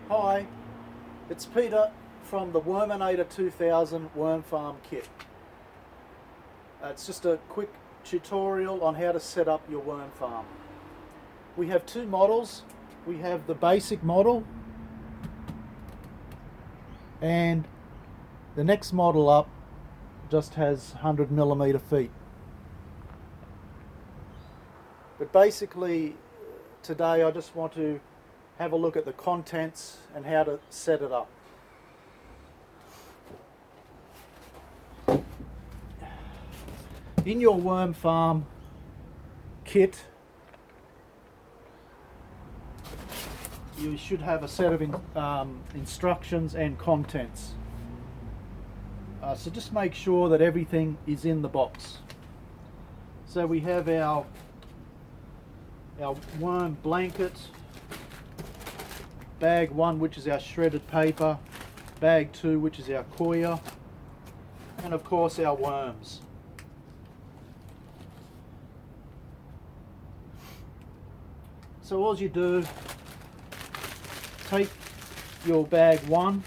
Hi, it's Peter from the Worminator 2000 worm farm kit. It's just a quick tutorial on how to set up your worm farm. We have two models. We have the basic model and the next model up just has 100mm feet. But basically today I just want to have a look at the contents and how to set it up. In your worm farm kit, you should have a set of instructions and contents. So just make sure that everything is in the box. So we have our worm blanket, bag 1, which is our shredded paper, bag 2, which is our coir, and of course our worms. So all you do, take your bag 1,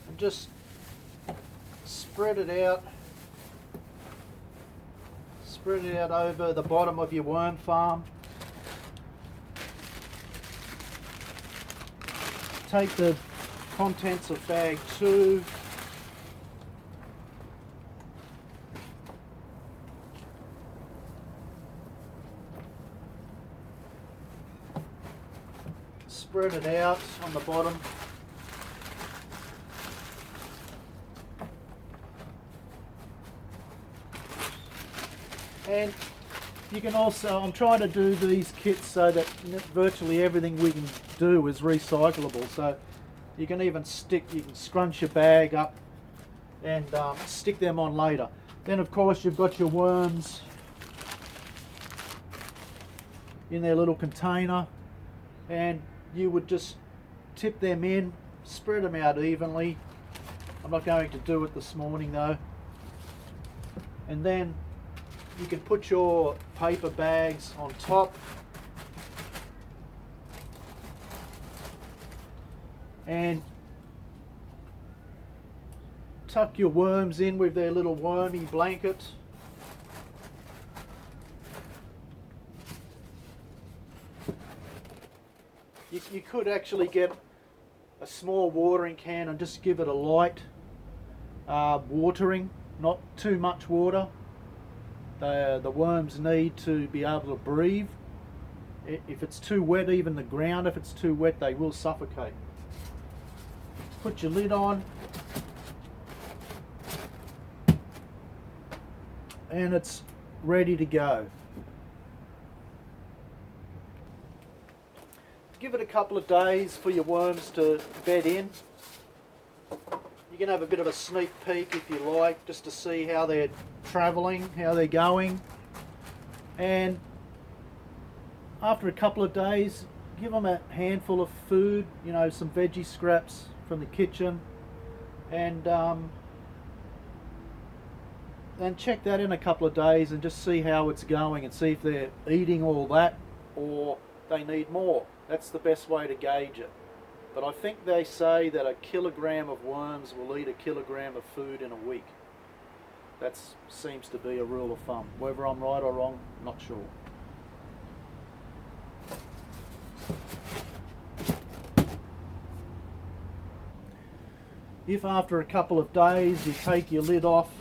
and just spread it out over the bottom of your worm farm. Take the contents of bag 2, spread it out on the bottom. And you can also, I'm trying to do these kits so that virtually everything we can do is recyclable. So you can even you can scrunch your bag up and stick them on later. Then of course you've got your worms in their little container, and you would just tip them in, spread them out evenly. I'm not going to do it this morning though. And then you can put your paper bags on top and tuck your worms in with their little wormy blanket. You could actually get a small watering can and just give it a light watering, not too much water. The worms need to be able to breathe. If it's too wet, even the ground, if it's too wet, they will suffocate. Put your lid on, and it's ready to go. Give it a couple of days for your worms to bed in. You can have a bit of a sneak peek if you like, just to see how they're travelling, how they're going. And after a couple of days, give them a handful of food, you know, some veggie scraps from the kitchen, and check that in a couple of days and just see how it's going and see if they're eating all that or they need more. That's the best way to gauge it. But I think they say that a kilogram of worms will eat a kilogram of food in a week. That seems to be a rule of thumb. Whether I'm right or wrong, not sure. If after a couple of days you take your lid off,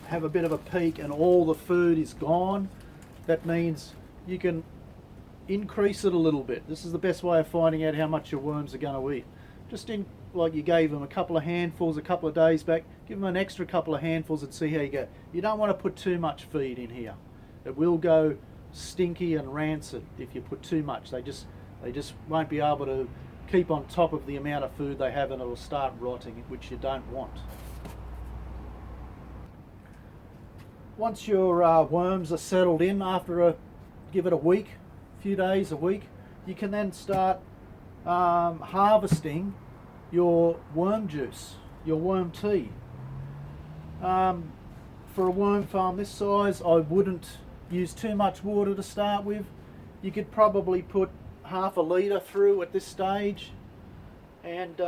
have a bit of a peek and all the food is gone, that means you can increase it a little bit. This is the best way of finding out how much your worms are going to eat. Just in, like you gave them a couple of handfuls a couple of days back, give them an extra couple of handfuls and see how you go. You don't want to put too much feed in here. It will go stinky and rancid if you put too much. They just won't be able to keep on top of the amount of food they have, and it'll start rotting, which you don't want. Once your worms are settled in, give it a week, few days, a week, you can then start harvesting your worm juice, your worm tea. For a worm farm this size, I wouldn't use too much water to start with, you could probably put half a litre through at this stage and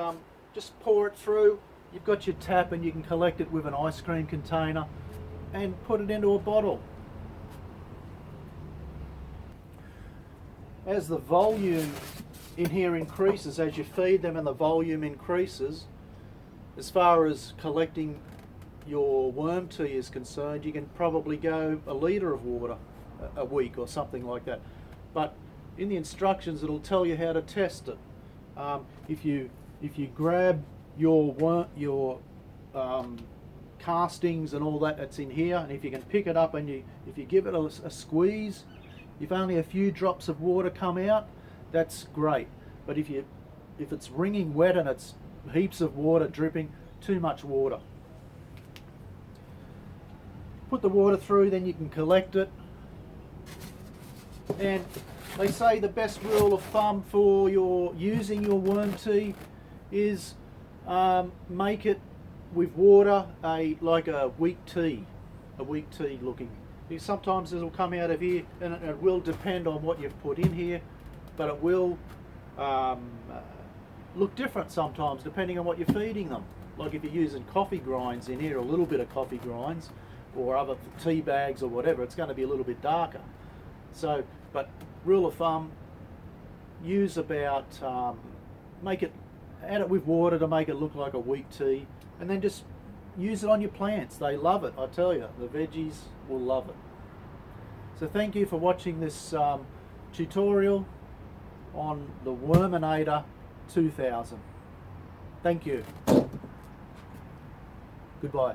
just pour it through. You've got your tap and you can collect it with an ice cream container and put it into a bottle. As the volume in here increases, as you feed them and the volume increases, as far as collecting your worm tea is concerned, you can probably go a litre of water a week or something like that. But in the instructions it'll tell you how to test it. If you grab your castings and all that's in here, and if you can pick it up and if you give it a squeeze, if only a few drops of water come out, that's great. But if it's wringing wet and it's heaps of water dripping, too much water. Put the water through, then you can collect it. And they say the best rule of thumb for using your worm tea is make it with water like a weak tea looking. Sometimes it'll come out of here, and it will depend on what you've put in here, but it will look different sometimes depending on what you're feeding them. Like if you're using coffee grinds in here, a little bit of coffee grinds, or other tea bags or whatever, it's going to be a little bit darker. So, but rule of thumb, use about, add it with water to make it look like a weak tea, and then just use it on your plants. They love it, I tell you. The veggies will love it. So thank you for watching this tutorial on the Worminator 2000. Thank you. Goodbye.